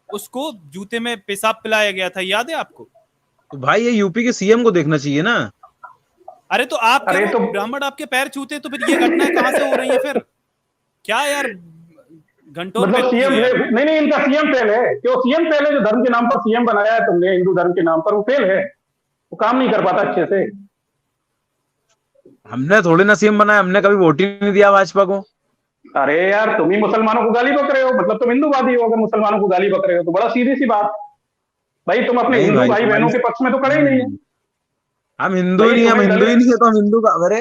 A: उसको जूते में पेशाब पिलाया गया था, याद है आपको?
B: तो भाई ये यूपी के सीएम को देखना चाहिए ना।
A: अरे तो आप कह
C: अरे
A: रहे
C: तो
A: हो ब्राह्मण आपके पैर छूते हैं, तो फिर ये घटनाएं कहां से हो रही है फिर? क्या यार, घंटोर
C: मतलब
A: व्यक्ति
C: सीएम
A: हो यार।
C: नहीं नहीं, इनका सीएम फेल है, क्यों सीएम फेल है? जो धर्म के नाम पर सीएम बनाया है तुमने, हिंदू धर्म के नाम पर, वो फेल है, वो काम नहीं कर पाता अच्छे से।
B: हमने थोड़ी ना सीएम बनाया, हमने कभी वोट ही नहीं दिया भाजपा को।
C: अरे यार, तुम ही मुसलमानों को गाली बक रहे हो, मतलब तुम हिंदूवादी हो अगर मुसलमानों को गाली बक रहे हो तो? बड़ा सीधी सी बात भाई, तुम अपने
B: नहीं
C: हिंदू
B: भाई
C: भाई
B: तुम्हारी,
C: बहनों के पक्ष में तो खड़े ही नहीं है
B: हम हिंदू ही
C: भाई।
B: नहीं, हम
C: तुम्हें
B: हिंदू ही
C: दलित,
B: नहीं है तो हम हिंदू का, अरे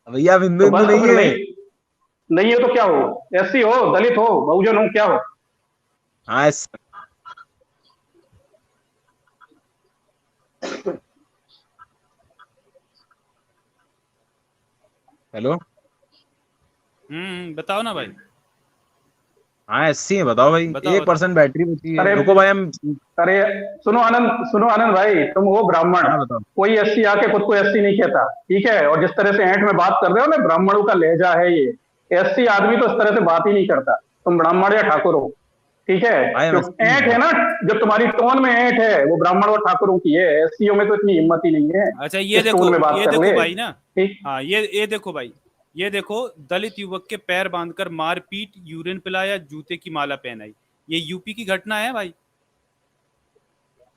B: भैया हम हिंदू
C: तो
B: हिंदू
C: बस तो
B: नहीं
C: फिर
B: है।
C: नहीं, नहीं है तो क्या हो, एससी हो, दलित हो, बहुजन हो, क्या हो?
B: हाँ हेलो।
A: बताओ ना भाई,
B: हाँ एससी है, बताओ भाई।
A: बताओ बताओ।
B: 1% बैटरी बची है,
C: अरे
B: रुको भाई हम।
C: अरे सुनो आनंद भाई, तुम हो ब्राह्मण,
B: हाँ बताओ।
C: कोई एससी आके खुद को एससी नहीं कहता, ठीक है? और जिस तरह से ऐंठ में बात कर रहे हो ना, ब्राह्मणों का लहजा है ये, एससी आदमी तो इस तरह से बात ही नहीं करता। तुम ब्राह्मण या ठाकुर हो, ठीक है?
B: भाई हम
C: जो
B: एससी
C: ऐंठ
B: हैं।
C: है ना, जो तुम्हारी टोन में ऐंठ है, वो ब्राह्मण और ठाकुरों की है, एससीओ में तो इतनी हिम्मत ही नहीं है
A: अच्छा
C: इस टोन में बात
A: ये
C: कर
A: देखो
C: ले,
A: भाई ना,
C: ठीक?
A: हाँ ये देखो भाई, ये देखो, दलित युवक के पैर बांधकर मारपीट, यूरिन पिलाया, जूते की माला पहनाई, ये यूपी की घटना है भाई।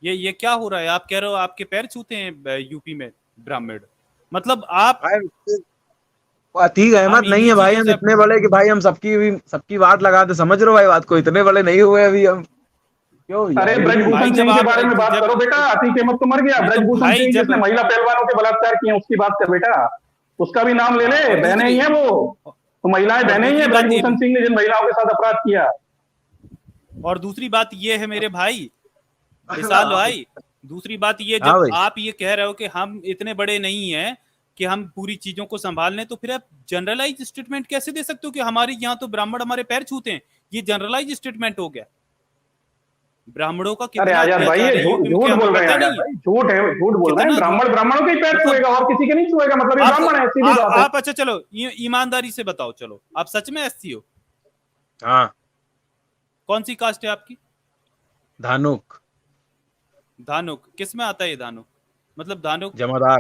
A: ये क्या हो रहा है? आप कह रहे हो आपके पैर छूते हैं यूपी में ब्राह्मण, मतलब आप,
B: भाई अतीक
A: हम
B: अहमद नहीं
A: इन्हीं
B: है भाई,
A: चीजों
B: हम
A: से,
B: इतने बड़े कि भाई हम सबकी बात लगाते, समझ रहे हो भाई बात को, इतने बड़े नहीं हुए अभी हम। क्यों
C: अरे
B: यार, लेकिन
A: भाई
C: ब्रजभूषण
A: जब
C: सिंह के
A: आप
C: बारे में बात
A: जब
C: करो बेटा, अतीक अहमद तो मर गया,
A: नहीं तो
C: ब्रजभूषण
A: भाई
C: सिंह
A: जब,
C: जिसने महिला पहलवानों के बलात्कार किए उसकी बात कर बेटा, उसका भी नाम ले
A: हाँ,
C: ले,
A: और
C: बहने ही
A: दूसरी,
C: है वो, तो महिलाएं
A: और
C: बहने ही है
A: दूसरी बात ये
C: ब्रजभूषण
A: भी,
C: सिंह ने जिन महिलाओं के साथ अपराध किया।
A: और दूसरी बात ये है मेरे भाई विशाल भाई, दूसरी बात ये,
B: हाँ
A: जब
B: भाई।
A: आप ये कह रहे हो कि हम इतने बड़े नहीं हैं कि हम पूरी चीजों को संभाल लें, तो फिर आप जनरलाइज स्टेटमेंट कैसे दे सकते हो कि हमारे यहाँ तो ब्राह्मण हमारे पैर छूते हैं? ये जनरलाइज स्टेटमेंट हो गया। ब्राह्मणों का
C: अरे
A: कितना
C: आजाद भाई,
A: अत्याचार
C: ये
A: है यूपी में,
C: झूठ
A: क्या हमें
C: बोल रहे हैं,
A: पता
C: आजाद
A: नहीं है?
C: भाई झूठ है, झूठ बोल रहे हैं,
A: कितना झूठ,
C: ब्राह्मण ब्राह्मणों के ही पैर
A: मतलब
C: छुएगा और किसी के नहीं छुएगा, मतलब ये
A: आप
C: ब्राह्मण है, सीधी बात है।
A: आप अच्छा चलो, ईमानदारी से बताओ, चलो आप सच में एससी हो?
B: हाँ
A: कौन सी कास्ट है आपकी?
B: धानुक।
A: धानुक किस में आता है ये धानुक? मतलब धानुक
B: जमादार।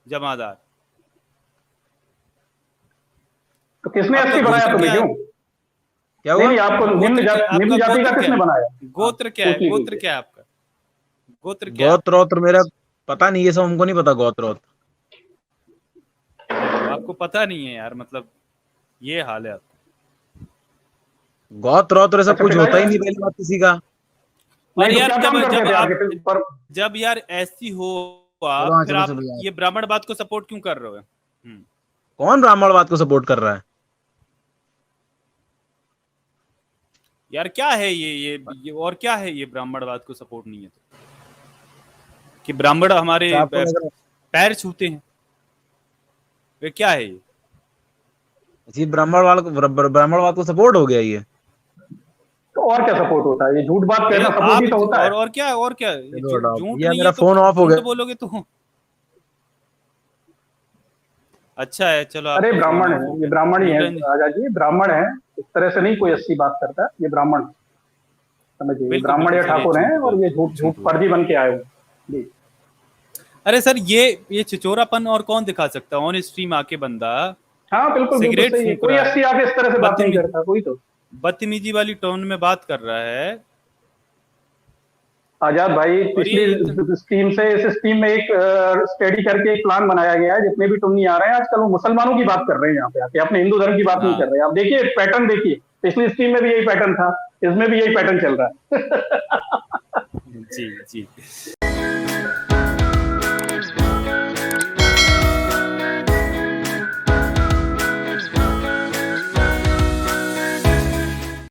A: जमादार।
C: तो किसने
A: आपका
C: एससी बनाया
A: गोत्र
C: तुम्हें,
A: क्या है?
C: क्यों?
B: क्या
C: नहीं
B: हुआ?
C: नहीं, आपको निम्न
A: आपका
C: जाति का
A: गोत्र क्या
C: किसने
A: है?
C: बनाया? हाँ,
A: गोत्र क्या है?
C: पूछिए
A: गोत्र
C: पूछिए।
A: क्या है आपका? गोत्र क्या है
B: गोत्र
A: आपका?
B: वोत्र मेरा पता नहीं, ये सब हमको नहीं पता, गोत्र वोत्र।
A: आपको पता नहीं है यार, मतलब ये हाल है आपका।
B: गोत्र वोत्र सब
C: अच्छा
B: कुछ होता ही नहीं,
C: पिताजी,
B: पहली बात किसी का।
A: और
C: नहीं तो
A: यार
C: क्या
A: जब
C: काम करते
A: जब
C: थे
A: आप,
C: आपके पर?
A: जब यार ऐसी हो
B: चलो
A: आप,
B: हाँ,
A: फिर
B: चलो
A: आप
B: चलो यार।
A: ये ब्राह्मणवाद को सपोर्ट क्यों कर रहे हो?
B: कौन ब्राह्मणवाद को सपोर्ट कर रहा है?
A: यार क्या है ये और क्या है ये ब्राह्मणवाद को सपोर्ट नहीं है तो? कि ब्राह्मण हमारे
B: अच्छा आपको लग रहा
A: पैर छूते हैं, ये क्या है ये?
B: है जी ब्राह्मणवाद को सपोर्ट हो गया ये?
C: तो और क्या सपोर्ट होता है, ये झूठ बात
A: अरे
C: कहना सपोर्ट ही
A: आप,
C: तो होता है।
A: और क्या
B: चलो हटाओ,
A: झूठ
B: ये
A: नहीं
B: मेरा
A: है तो
B: फोन ऑफ हो
A: झूठ
B: गया।
A: बोलोगे तो अच्छा है, चलो
C: अरे
A: आपका फोन
C: ब्राह्मण
A: ऑफ हो
C: है, ये
A: गया।
C: ब्राह्मण ही है
A: न्यूटन,
C: आजाद जी, ब्राह्मण है, इस तरह से नहीं कोई अच्छी बात करता, ये ब्राह्मण, समझिए, ये
A: बिल्कुल
C: ब्राह्मण
A: बिल्कुल
C: या
A: सर, ये
C: ठाकुर हैं
A: झूठ
C: और ये
A: बोलते हैं,
C: झूठ झूठ
A: झूठ बोलते
C: फर्जी
A: हैं।
C: बन के आए हुए हैं। जी।
A: अरे सर ये छिचोरापन और कौन दिखा सकता है? ऑन स्ट्रीम आके बंदा
C: हाँ बिल्कुल बिल्कुल
A: सिगरेट
C: सही है,
A: फूक
C: कोई
A: रहा है,
C: एससी आके इस तरह से बात नहीं
A: बदतमी
C: करता कोई तो।
A: बदतमीजी वाली टोन में बात कर रहा है,
C: आजाद भाई,
A: और
C: पिछली स्कीम से इस स्कीम में एक स्टडी करके एक प्लान बनाया गया है, जितने भी टुन्नी आ रहे हैं आजकल वो मुसलमानों की बात कर रहे हैं यहाँ पे आके, अपने हिंदू धर्म की बात नहीं कर
A: हाँ
C: रहे हैं। आप देखिए पैटर्न, देखिए पिछली स्कीम में भी यही पैटर्न था, इसमें भी यही पैटर्न चल रहा है।
A: जी जी।